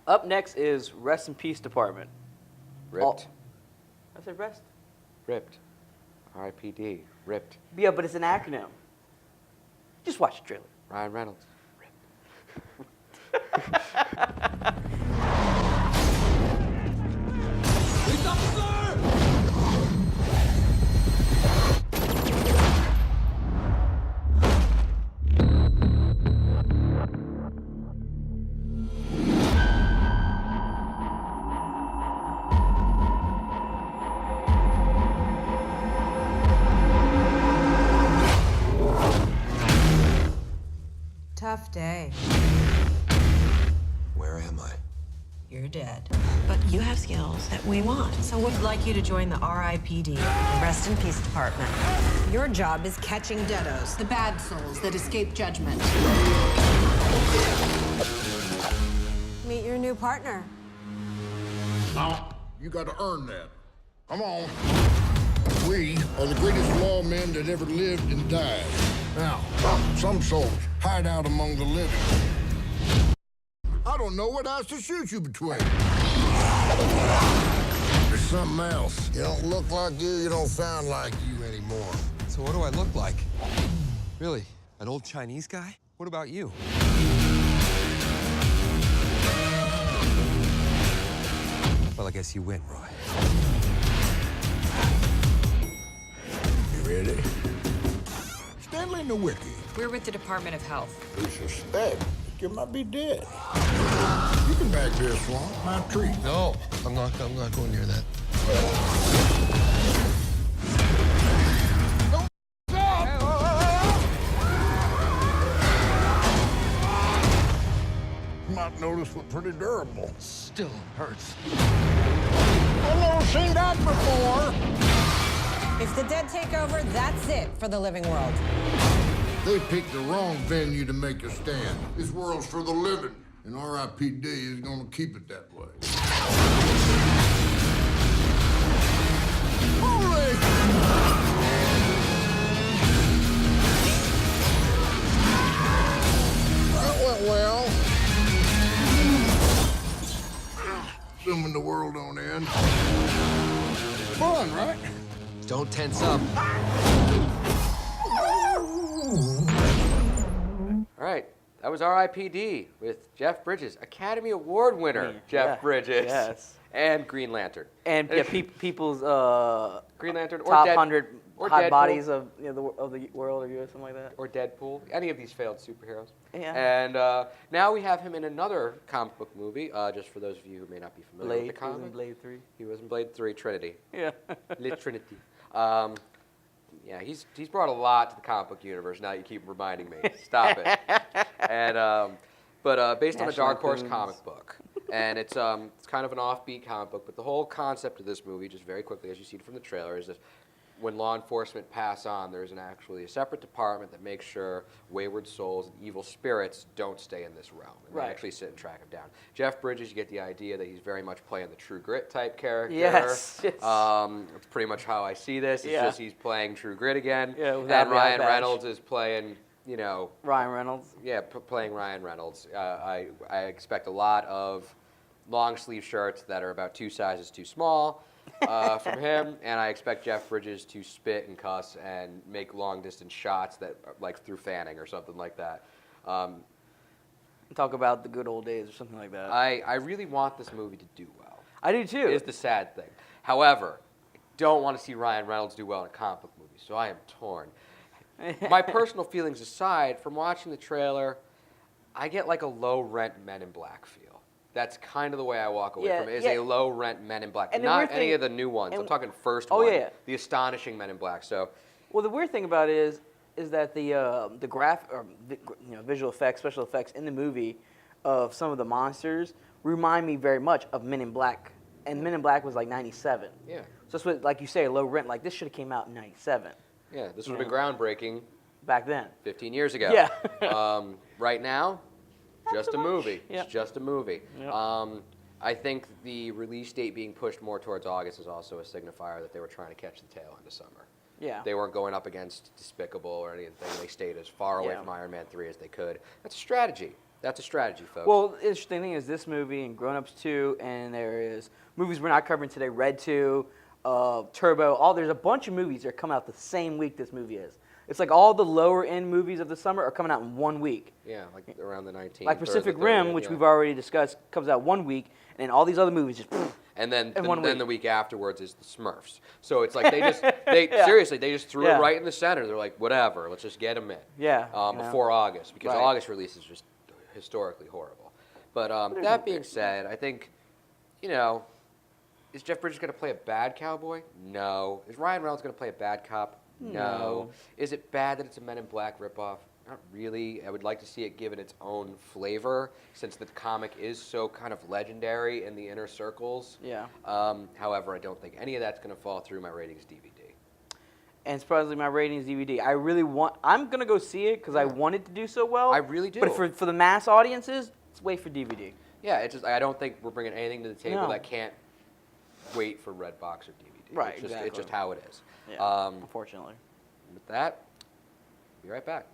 Up next is Rest in Peace Department. Ripped. I said rest. Ripped. RIPD. Ripped. Yeah, but it's an acronym. Just watch the trailer. Ryan Reynolds. Tough day. Where am I? You're dead. But you have skills that we want. So we'd like you to join the RIPD, the Rest in Peace Department. Your job is catching deados, the bad souls that escape judgment. Meet your new partner. Now, you gotta earn that. Come on. We are the greatest lawmen that ever lived and died. Now, some souls hide out among the living. I don't know what else to shoot you between. There's something else. You don't look like you don't sound like you anymore. So what do I look like? Really? An old Chinese guy? What about you? Well, I guess you win, Roy. You ready? Stanley Nowicki. We're with the Department of Health. We suspect that you might be dead. You can back this one. My treat. No, I'm not going near that. You might notice we're pretty durable. Still hurts. I've never seen that before. If the dead take over, that's it for the living world. They picked the wrong venue to make a stand. This world's for the living, and RIPD is gonna keep it that way. Holy! That went well. Assuming the world don't end. Fun, right? Don't tense up. All right. That was RIPD with Jeff Bridges, Academy Award winner Jeff Bridges. Yes. And Green Lantern. And yeah, people's Green Lantern or top Dead- 100 or hot Deadpool. bodies of the world or something like that. Or Deadpool. Any of these failed superheroes. Yeah. And now we have him in another comic book movie, just for those of you who may not be familiar with the Blade, he was in comic. Blade 3. He was in Blade 3, Trinity. Yeah. Le Trinity. Yeah, he's brought a lot to the comic book universe. Now you keep reminding me. Stop it. And but based on a National Dark Horse Lampoon's. comic book, and it's kind of an offbeat comic book. But the whole concept of this movie, just very quickly, as you see it from the trailer, is that when law enforcement pass on, there's actually a separate department that makes sure wayward souls and evil spirits don't stay in this realm. And Right. they actually sit and track them down. Jeff Bridges, you get the idea that he's very much playing the True Grit type character. Yes, yes. That's pretty much how I see this. It's Yeah. just he's playing True Grit again. Yeah, without and the eye Ryan patch. Reynolds is playing, Ryan Reynolds. yeah, playing Ryan Reynolds. I expect a lot of long sleeve shirts that are about 2 sizes too small from him, and I expect Jeff Bridges to spit and cuss and make long distance shots that like through fanning or something like that. Talk about the good old days or something like that. I really want this movie to do well. I do too. Is the sad thing. However, I don't want to see Ryan Reynolds do well in a comic book movie, so I am torn. My personal feelings aside, from watching the trailer, I get like a low-rent Men in Black feel. That's kind of the way I walk away Yeah, from it, is yeah. a low-rent Men in Black. And the Not weird any thing- of the new ones. I'm and- talking first Oh, one. yeah. The astonishing Men in Black. So, Well, the weird thing about it is that the visual effects, special effects in the movie of some of the monsters remind me very much of Men in Black, and Men in Black was like '97. yeah. So that's what, like you say, low rent. Like this should have came out in '97 Yeah, this would have been groundbreaking back then. 15 years ago. Yeah. Right now, just so a much. movie. Yep. It's just a movie. Yep. I think the release date being pushed more towards August is also a signifier that they were trying to catch the tail end of summer. Yeah. They weren't going up against Despicable or anything. They stayed as far away Yeah. from Iron Man 3 as they could. That's a strategy. That's a strategy, folks. Well, the interesting thing is this movie and Grown Ups 2, and there is movies we're not covering today, Red 2, Turbo. There's a bunch of movies that are coming out the same week this movie is. It's like all the lower end movies of the summer are coming out in 1 week. Yeah, like around the 19th. Like Pacific or the 30th, Rim, which yeah. we've already discussed, comes out 1 week, and then all these other movies just. And then, in 1 then week. the week afterwards is the Smurfs. So it's like seriously, they just threw Yeah. it right in the center. They're like, whatever, let's just get them in. Yeah, you know. Before August, because Right. August release is just historically horrible. But that being said, I think, is Jeff Bridges going to play a bad cowboy? No. Is Ryan Reynolds going to play a bad cop? No. Is it bad that it's a Men in Black ripoff? Not really. I would like to see it given its own flavor, since the comic is so kind of legendary in the inner circles. Yeah. However, I don't think any of that's going to fall through my ratings DVD. And surprisingly, my ratings DVD. I'm gonna go see it because I want it to do so well. I really do. But for the mass audiences, let's wait for DVD. Yeah, it's just I don't think we're bringing anything to the table No. that can't wait for Redbox or DVD. Right, It's just, exactly. It's just how it is. Yeah, unfortunately. With that, be right back.